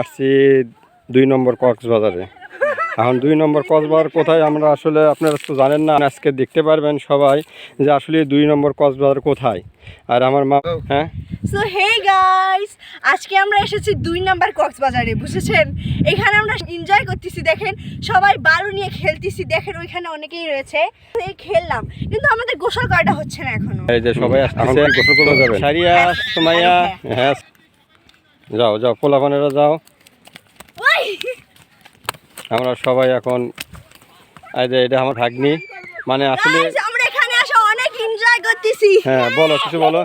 আসছি 2 নম্বর কক্সবাজারে। এখন 2 নম্বর কক্সবাজার কোথায় আমরা আসলে আপনারা তো জানেন না, আজকে দেখতে পারবেন সবাই যে আসলে 2 নম্বর কক্সবাজার কোথায়। আর আমার মা হ্যাঁ সো হে গাইস, আজকে আমরা এসেছি 2 নম্বর কক্সবাজারে, বুঝেছেন? এখানে আমরা এনজয় করতেছি, দেখেন সবাই বালু নিয়ে খেলতেছি, দেখেন ওইখানে অনেকেই রয়েছে। এই খেললাম কিন্তু আমাদের গোসল করাটা হচ্ছে না এখনো। এই যে সবাই আসছে গোসল করতে যাবেন। সারিয়া সুমাইয়া হ্যাঁ যাও যাও পোলাপানেরা যাও। আমরা সবাই এখন এই যে এটা আমার ভাগ্নি, মানে আসলে আমরা এখানে এসে অনেক এনজয় করতেছি। হ্যাঁ বলো কিছু বলো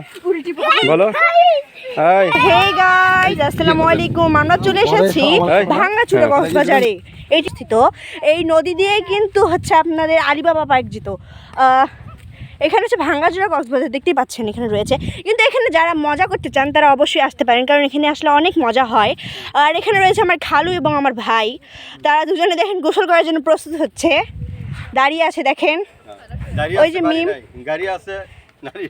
বলো। হে গাইস, আসসালামু আলাইকুম। আমরা চলে এসেছি ভাঙ্গাচুরা কক্সবাজারে। এই স্থিত এই নদী দিয়ে কিন্তু হচ্ছে আপনাদের আলিবাবা পার্ক যেত। এখানে হচ্ছে ভাঙ্গাচুরা কক্সবাজার, দেখতেই পাচ্ছেন এখানে রয়েছে। কিন্তু এখানে যারা মজা করতে চান তারা অবশ্যই আসতে পারেন, কারণ এখানে আসলে অনেক মজা হয়। আর এখানে রয়েছে আমার খালু এবং আমার ভাই, তারা দুজনে দেখেন গোসল করার জন্য প্রস্তুত হচ্ছে, দাঁড়িয়ে আছে দেখেন। ওই যে মিম গাড়ি আছে নারী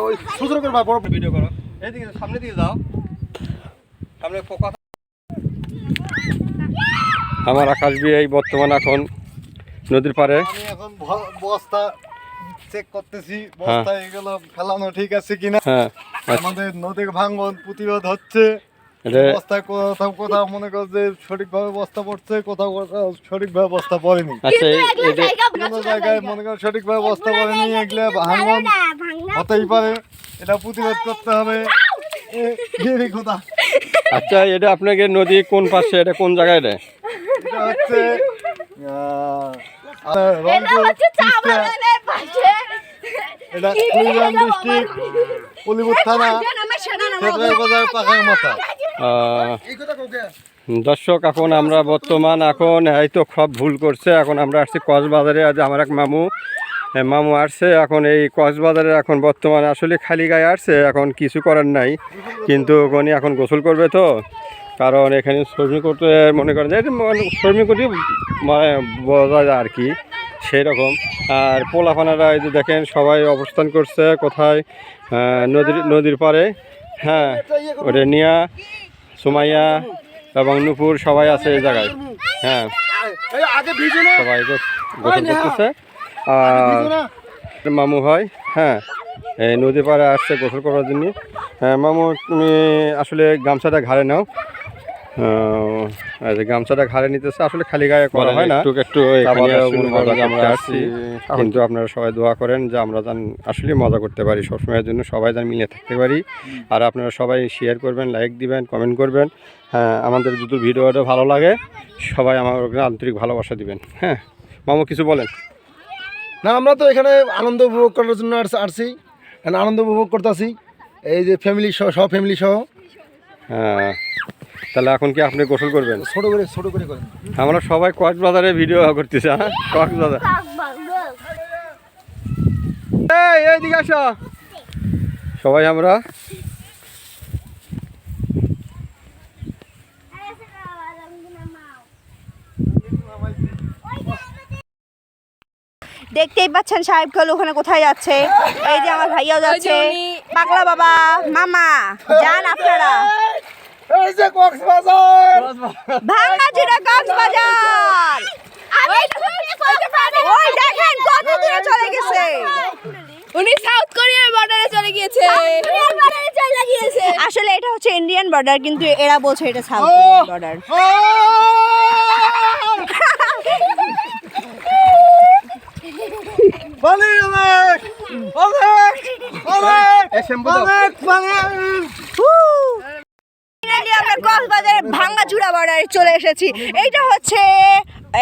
ওই সুযোগ করে বড় ভিডিও করো, এইদিকে সামনে দিকে যাও, সামনে পোকা। আমার আকাশ বিয়ে এই বর্তমান এখন নদীর পারে। আমি এখন বস্তা চেক করতেছি, বস্তা এগুলো ফেলানো ঠিক আছে কিনা। হ্যাঁ আমাদের নদীর ভাঙন প্রতিরোধ হচ্ছে। বস্তায় কোথাও কোথাও মনে কর যে সঠিকভাবে বস্তা পড়ছে, কোথাও কোথাও সঠিকভাবে বস্তা পড়েনি। আচ্ছা কোনো জায়গায় মনে কর সঠিকভাবে বস্তা পড়েনি, এগুলো ভাঙন হতেই পারে, এটা প্রতিরোধ করতে হবে। আচ্ছা এটা আপনাকে নদী কোন পাশে, এটা কোন জায়গায়? এটা হচ্ছে রংপুর, এটা কুড়িগ্রাম ডিস্ট্রিক্ট, পলিপুর থানা, বাজার, পাখার মাথা। দর্শক এখন আমরা বর্তমান এখন এই তো সব ভুল করছে, এখন আমরা আসছি কক্সবাজারে। আজ আমার এক মামু আসছে এখন এই কক্সবাজারে, এখন বর্তমানে আসলে খালি গায়ে আসছে, এখন কিছু করার নাই। কিন্তু উনি এখন গোসল করবে তো, কারণ এখানে শ্রমিক করতে মনে করেন যে শ্রমিক করতে মানে বোঝা যায় আর কি সেই রকম। আর পোলাপানারা এই যে দেখেন সবাই অবস্থান করছে কোথায়, নদীর পাড়ে। হ্যাঁ ওটা নিয়া সুমাইয়া এবং নুপুর সবাই আছে এই জায়গায়। হ্যাঁ সবাই গোসল করতেছে। আর মামু হয় হ্যাঁ এই নদীর পাড়ে আসছে গোসল করার জন্য। হ্যাঁ মামু তুমি আসলে গামছাটা ঘাড়ে নাও। গামছাটা ঘাড়ে নিতেছে, আসলে খালি গায়ে করা হয় না, একটু আমরা আসছি। কিন্তু আপনারা সবাই দোয়া করেন যে আমরা যেন আসলে মজা করতে পারি, সবসময়ের জন্য সবাই যেন মিলে থাকতে পারি। আর আপনারা সবাই শেয়ার করবেন, লাইক দিবেন, কমেন্ট করবেন। হ্যাঁ আমাদের যদি ভিডিওটা ভালো লাগে সবাই আমার আন্তরিক ভালোবাসা দিবেন। হ্যাঁ মামু কিছু বলেন। না আমরা তো এখানে আনন্দ উপভোগ করার জন্য আসছি, এখানে আনন্দ উপভোগ করতেছি, এই যে ফ্যামিলি সহ ফ্যামিলি সহ। হ্যাঁ তাহলে এখন কি আপনি গোসল করবেন? ছোট করে করেন। আমরা সবাই কক্সবাজারে ভিডিও করতেছি। হ্যাঁ কক্সবাজার এইদিকে আসো সবাই আমরা। দেখতেই পাচ্ছেন সাহেব খালু ওখানে কোথায় যাচ্ছে। এই যে আমার ভাইয়াও যাচ্ছে, পাগলা বাবা, মামা যান আপনারা। এই যে কক্সবাজার, ভাঙ্গাচুরা কক্সবাজার। ওই দেখেন কত দূরে চলে গেছে, উনি সাউথ কোরিয়ার বর্ডারে চলে গিয়েছে। আসলে এটা হচ্ছে ইন্ডিয়ান বর্ডার, কিন্তু এরা বলছে এটা সাউথ কোরিয়ান বর্ডার। আমরা কক্সবাজারের ভাঙ্গাচুরা বর্ডারে চলে এসেছি। এইটা হচ্ছে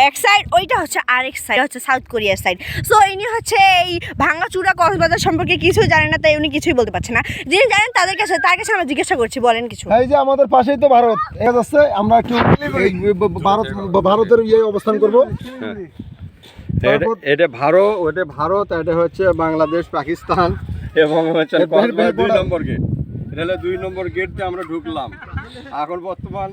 এক সাইড, ওইটা হচ্ছে আরেক সাইড, হচ্ছে সাউথ কোরিয়ার সাইড। সো ইনি হচ্ছে এই ভাঙ্গাচুরা কক্সবাজার সম্পর্কে কিছু জানেন না, তাই উনি কিছুই বলতে পারছে না। যিনি জানেন তার কাছে আমরা জিজ্ঞাসা করছি, বলেন কিছু। এই যে আমাদের পাশেই তো ভারত, এটা যাচ্ছে আমরা একটু ভারতের ইয়ে অবস্থান করব। এটা ভারত, এটা হচ্ছে বাংলাদেশ, পাকিস্তান এবং হচ্ছে 2 নম্বর গেট। এটা হলো 2 নম্বর গেট দিয়ে আমরা ঢুকলাম। এখন বর্তমান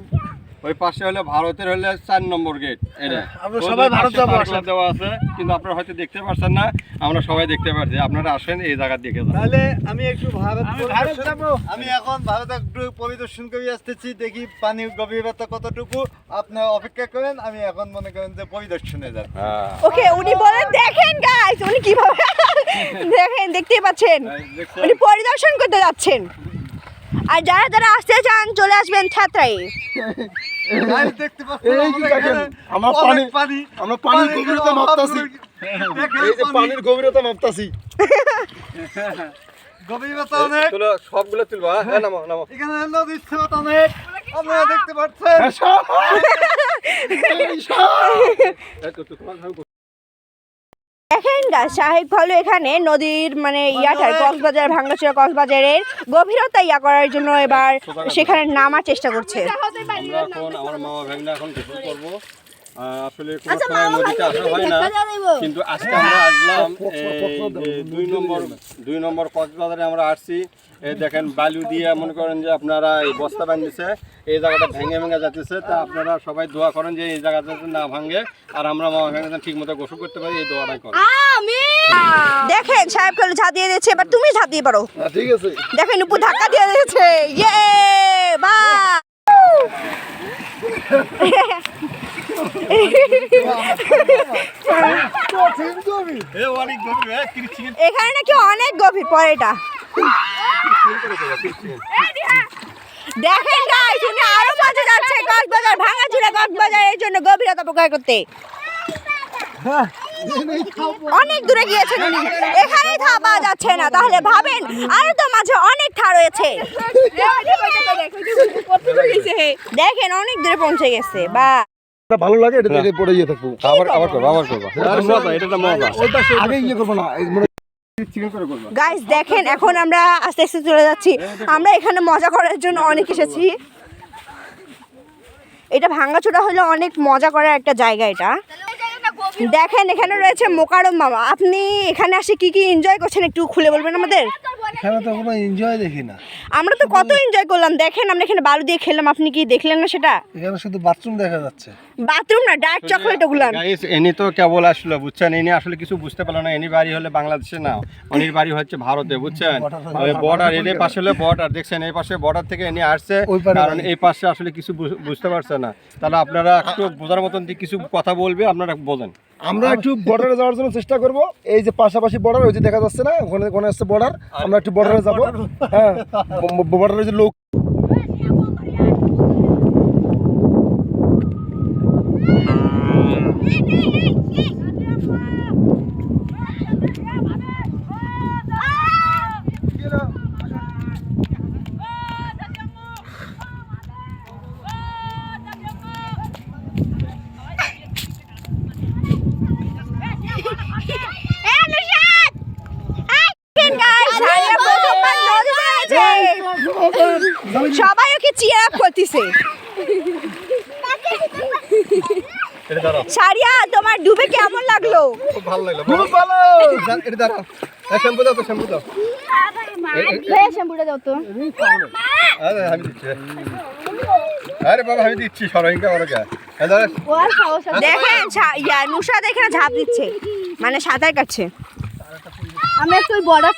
ওই পাশে হলে ভারতের হলে 4 নম্বর গেট এটা আমরা সবাই ভারত যাবো, পাশে পার্কলা দেওয়া আছে, কিন্তু আপনারা হয়তো দেখতে পাচ্ছেন না, আমরা সবাই দেখতে পাচ্ছি। আপনারা আসেন এই জায়গা দেখে যান। তাহলে আমি একটু আমি এখন ভারত একটু পরিদর্শন করে আসতেছি, দেখি পানির গভীরতা কতটুকু। আপনারা অপেক্ষা করেন, আমি এখন মনে করেন যে পরিদর্শনে যাব। হ্যাঁ ওকে, উনি বলেন দেখেন গাইস উনি কিভাবে দেখেন, দেখতেই পাচ্ছেন দেখছেন? উনি পরিদর্শন করতে যাচ্ছেন। আর যারা যারা আসতে চান চলে আসবেন ছাত্রাই। গাইস দেখতে পাচ্ছেন এই যে দেখেন, আমরা পানি আমরা পানির গভীরতা মাপতাছি। এই যে পানির গভীরতা মাপতাছি। গভীরতা অনেক, তুলো সবগুলো তুলবা। হ্যাঁ নামো নামো। এখানে নদীর স্রোত অনেক, আপনারা দেখতে পাচ্ছেন। এই তো তোমার দেখেন গাছ সাহেব হলো এখানে নদীর মানে ইয়াটার কক্সবাজার ভাঙ্গাচোরা কক্সবাজারের গভীরতা ইয়া করার জন্য এবার সেখানে নামার চেষ্টা করছে। আমরা এখন আমার মামা ভাগনা এখন গোসল করবো। আসলে কোনো সময় নদীতে আসা হয় না, কিন্তু আজকে আমরা আসলাম এই 2 নম্বর কক্সবাজারে আমরা আসছি। এই দেখেন বালু দিয়ে মনে করেন যে আপনারা এই বস্তা বাঁধছে, এই জায়গাটা ভেঙে ভেঙে যাচ্ছে। তা আপনারা সবাই দোয়া করেন যে এই জায়গাটা যাতে না ভাঙে, আর আমরা মামা ভাগনা ঠিক মতো গোসল করতে পারি, এই দোয়াটাই করেন। দেখেন সাহেব হলো ঝাঁপ দিয়ে দিচ্ছে, এবার তুমি ঝাঁপ দিয়ে পারো। ঠিক আছে। দেখেন উপর ধাক্কা দিয়ে দিয়েছে। ইয়ে বা এখানে নাকি অনেক গভীর পরেটা। দেখেন গাইস উনি আরো মাঝে যাচ্ছে কক্সবাজার ভাঙাচোরা কক্সবাজারের জন্য গভীরতা প্রকার করতে। অনেক দূরে গিয়েছেন উনি, এখানেই থাবা যাচ্ছে না, তাহলে ভাবেন আরো তো মাঝে অনেক থা রয়েছে। দেখেন অনেক দূরে পৌঁছে গেছে। বা এটা ভালো লাগে, এটা থেকে পড়ে গিয়ে থাকবো। আবার করবো মজা, এটা একটা মজা। আগে ইয়ে করবো না, গাইস দেখেন এখন আমরা আস্তে আস্তে চলে যাচ্ছি। আমরা এখানে মজা করার জন্য অনেক এসেছি। এটা ভাঙ্গাচোরা হলো অনেক মজা করার একটা জায়গা। এটা দেখেন এখানে রয়েছে মোকারম মামা। আপনি এখানে আসে কি কি এনজয় করছেন একটু খুলে বলবেন আমাদের? এখানে তো কোনো এনজয় দেখি না। আমরা তো কত এনজয় করলাম, দেখেন আমরা এখানে বালু দিয়ে খেললাম, আপনি কি দেখলেন না সেটা? এখানে শুধু বাথরুম দেখা যাচ্ছে। বাথরুম না, ডার্ক চকলেট ওগুলান। গাইস এনি তো কেবল আসলো, বুঝছেন, এনি আসলে কিছু বুঝতে পারলো না। এনি বাড়ি হলে বাংলাদেশে না, অনির বাড়ি হচ্ছে ভারতে, বুঝছেন। বর্ডার এর পাশে হলে বর্ডার, দেখছেন এই পাশে বর্ডার থেকে এনি আসছে, কারণ এই পাশে আসলে কিছু বুঝতে পারছে না। তাহলে আপনারা একটু বোঝার মতন কিছু কথা বলবে, আপনারা বলেন। আমরা একটু বর্ডারে যাওয়ার জন্য চেষ্টা করব। এই যে পাশাপাশি বর্ডার, ওই যে দেখা যাচ্ছে না, ওখানে ওখানে আসছে বর্ডার, আমরা একটু বর্ডারে যাব। হ্যাঁ, বর্ডারে যে লোক সবাই ওকে চিয়ার আপ করতেছে। সারিয়া তোমার ডুবে কেমন লাগলো? খুব ভালো লাগলো, খুব ভালো। এটা দাঁড়াও, শ্যাম্পু দাও তো, শ্যাম্পু দাও। শ্যাম্পুটা দাও তো। আরে আমি দিচ্ছি, আরে বাবা আমি দিচ্ছি, সরহিংকা বড় কে। দেখেন নুসরাত এখানে ঝাঁপ দিচ্ছে, মানে সাঁতার কাটছে। আমরা একটু বর্ডার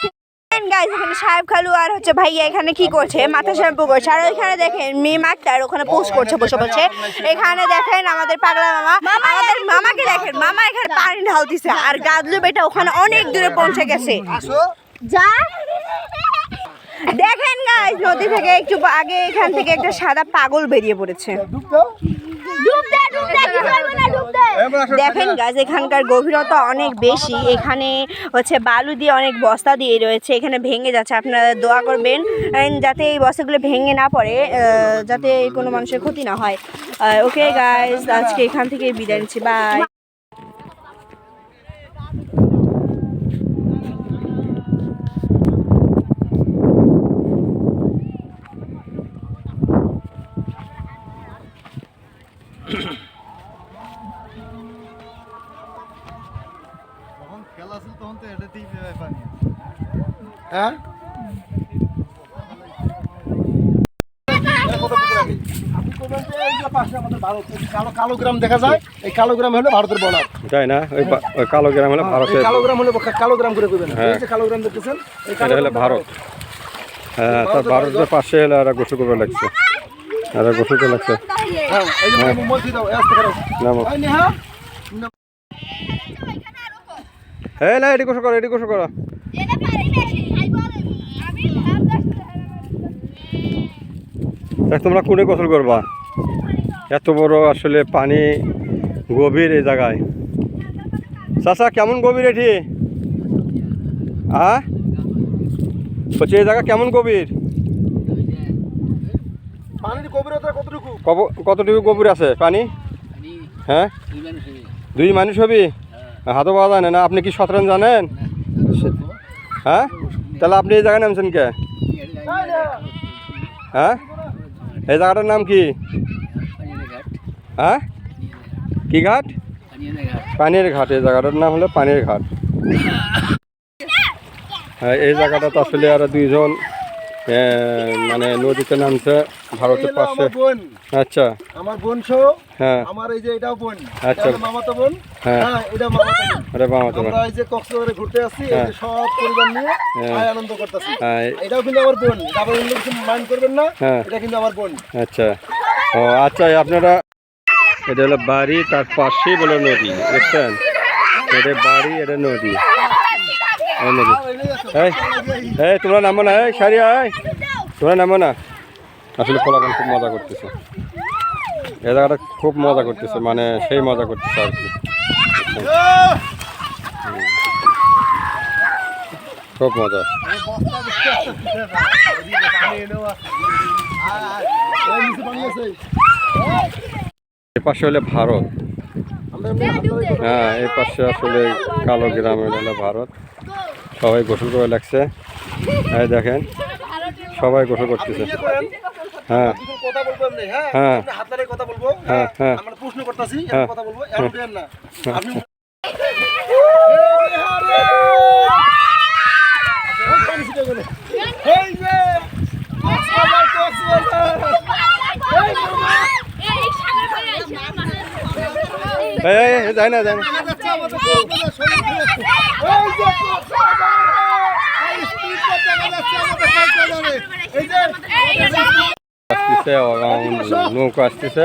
গাইস এখানে সাহেব খালু আর হচ্ছে ভাইয়া এখানে কি করছে, মাথা শ্যাম্পু করছে। আর ওইখানে দেখেন মিম আক্তার ওখানে পোস্ট করছে বসে বসে। এখানে দেখেন আমাদের পাগলা মামা, আমাদের মামাকে দেখেন, মামা এখানে পানি ঢালতেছে। আর গাদলু বেটা ওখানে অনেক দূরে পৌঁছে গেছে। যা দেখেন গাইস নদী থেকে একটু আগে এখান থেকে একটা সাদা পাগল বেরিয়ে পড়েছে। দেখেন গাইস এখানকার গভীরতা অনেক বেশি। এখানে হচ্ছে বালু দিয়ে অনেক বস্তা দিয়ে রয়েছে, এখানে ভেঙে যাচ্ছে। আপনারা দোয়া করবেন যাতে এই বস্তাগুলো ভেঙে না পড়ে, যাতে কোনো মানুষের ক্ষতি না হয়। ওকে গাইস আজকে এখান থেকে বিদায় নিচ্ছি, বাই। যখন খেলা ছিল তখন তো এটাতেই পানি। হ্যাঁ, কত পুকুর আগে আপনি করবেন যে এইগুলো পাশে আমাদের ভারত, এই যে কালো কালো গ্রাম দেখা যায়, এই কালো গ্রাম হলো ভারতের বর্ডার। তাই না? ওই কালো গ্রাম হলো ভারতের, কালো গ্রাম হলো কালো গ্রাম করে কইবেন, হ্যাঁ। এই যে কালো গ্রাম দেখতেছেন, এই এটা হলো ভারত। হ্যাঁ, তো ভারতের পাশে হলো এরা গোসল করবে লাগছে, এরা গোসল করে লাগছে। হ্যাঁ, এই যে মসজিদ দাও, আসতে পারো। নামো। এই নেহা, হ্যাঁ না, এটি গোসল করো, এটি গোসল করো। দেখ তোমরা কোনে গোসল করবা? এত বড় আসলে পানি গভীর এই জায়গায়। চাচা কেমন গভীর এটি? বলছি এই জায়গা কেমন গভীর? পানির গভীরতা কতটুকু? কতটুকু গভীর আছে পানি? হ্যাঁ, 2 মানুষ হবি? হাতও পাওয়া যায় না। আপনি কি শতরান জানেন? হ্যাঁ, তাহলে আপনি এই জায়গায় নামছেন কে? হ্যাঁ, এই জায়গাটার নাম কি? হ্যাঁ, কি ঘাট? পানির ঘাট। এই জায়গাটার নাম হলো পানির ঘাট। হ্যাঁ, এই জায়গাটা তো আসলে আর 2 জন মানে নদীতে নামছে ভারতের পাশে। আচ্ছা, আমার বোন সহ, হ্যাঁ, আমার এই যে এটাও বোন, আচ্ছা। এটা মামাতো বোন, হ্যাঁ। হ্যাঁ, এটা মামাতো বোন। আরে বাবা তোমার। আমরা এই যে কক্সবাজারে ঘুরতে আসছি, এই যে সব পরিবার নিয়ে আয় আনন্দ করতেছি। হ্যাঁ, এটাও কিন্তু আমার বোন, আবার অন্য কিছু মাইন্ড করবেন না, হ্যাঁ। এটা কিন্তু আমার বোন। আচ্ছা, ও আচ্ছা, আপনারা এটা হলো বাড়ি, তার পাশেই বলে নদী, দেখছেন? এটা বাড়ি, এটা নদী, এই নদী। এই তোমরা নামো না, এই সারি আয়, তোমরা নামো না। আসলে পোলাপান খুব মজা করতেছে, এই জায়গাটা খুব মজা করতেছে, মানে সেই মজা করতেছে আর কি। খুব মজা। এ পাশে হলে ভারত, হ্যাঁ, এই পাশে আসলে কালো গ্রামের হলো ভারত। সবাই গোসল করে লাগছে, এই দেখেন সবাই গোসল করতেছে। হ্যাঁ, কথা বলবো এমনি, হ্যাঁ, হ্যাঁ। আপনি হাতলারে কথা বলবো, হ্যাঁ, হ্যাঁ। আমরা প্রশ্ন করতেছি, হ্যাঁ। কথা বলবো, এখন উঠেন না আপনি। এই যে কক্সবাজার, কক্সবাজার, এই যায় না, যায় না। এই যে কক্সবাজার, এই স্পিডটা দেখা যাচ্ছে আমাদের কক্সবাজারে, এই যে আসতেছে, নৌকা আসতেছে,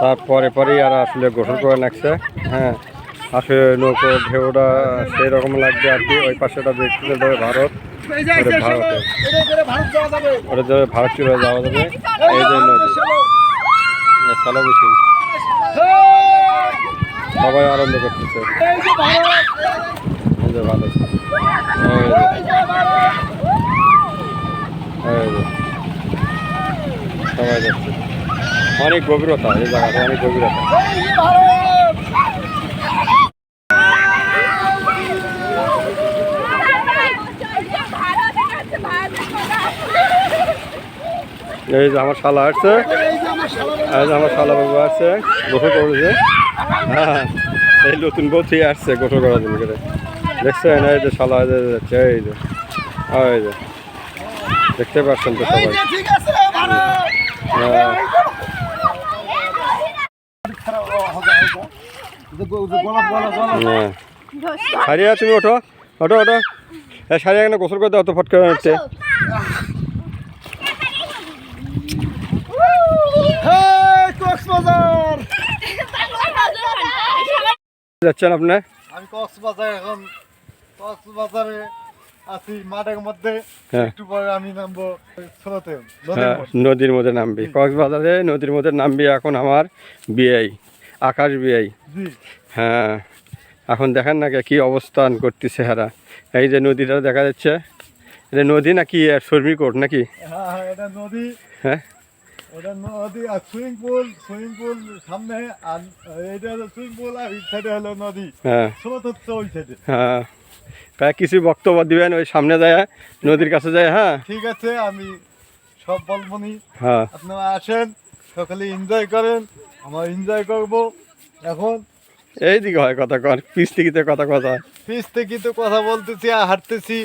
তারপরে পরেই আর আসলে গোসল করে লাগছে। হ্যাঁ, আসলে নৌকো ঢেউটা সেই রকম লাগবে আর কি। ওই পাশেটা দেখতে যাবে ভারত, ওটা ভারতে, এটা করে ভারত যাওয়া যাবে, ওটা যাবে ভারত চলে যাওয়া যাবে। এই যে নদী, চালো বেশি, সবাই আনন্দ করতেছে। এই যে ভারত, এই যে ভারত, এই যে সবাই যাচ্ছে। অনেক গভীরতা, এই জায়গাটা অনেক গভীরতা। এই যে ভারত। এই যে আমার শালা আসছে, এই যে আমার শালা বাবু আসছে, গোসল করেছে। হ্যাঁ, এই নতুন বউ আসছে গোসল করার জন্য করে, দেখছেন? এই যে শালা যাচ্ছে, এই যে এই যে দেখতে পাচ্ছেন তো সবাই। ঠিক আছে ভারত। হ্যাঁ, হ্যাঁ। সারিয়া তুমি ওঠো, ওঠো, ওঠো। সারিয়া এখানে গোসল করে দাও তো, ফট করে হচ্ছে। কক্সবাজার যাচ্ছেন আপনি? আমি কক্সবাজার, এখন কক্সবাজারে আছি মাঠের মধ্যে, হ্যাঁ। একটু পরে আমি নামবো স্রোতে, হ্যাঁ, নদীর মধ্যে নামবি, কক্সবাজারে নদীর মধ্যে নামবি। এখন আমার বিআই, আকাশ বিআই। জি। হ্যাঁ, এখন দেখেন না কি অবস্থান করতেছে হারা। এই যে নদীটা দেখা যাচ্ছে, এটা নদী নাকি শর্মি কোট নাকি? হ্যাঁ, হ্যাঁ, এটা নদী, হ্যাঁ, এটা নদী আর সুইমিং পুল সামনে, আর এইটা হলো সুইমিং পুল, আর এই সাইডে হলো নদী, হ্যাঁ, স্রোত হচ্ছে ওই সাইডে। হ্যাঁ। প্রায় কিছু বক্তব্য দিবেন ওই সামনে যায়, নদীর কাছে যায়। হ্যাঁ, ঠিক আছে, আমি সব বলবনি, হ্যাঁ, আপনারা আসেন, সকালে এনজয় করেন, আমরা এনজয় করব। এখন এইদিকে হয় কথা কর, পিস থেকে কথা কথা। পিস থেকে তো কথা বলতেছি আর হাঁটতেছি,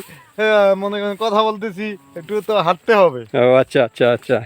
মনে করেন কথা বলতেছি, একটু তো হাঁটতে হবে। ও আচ্ছা, আচ্ছা, আচ্ছা।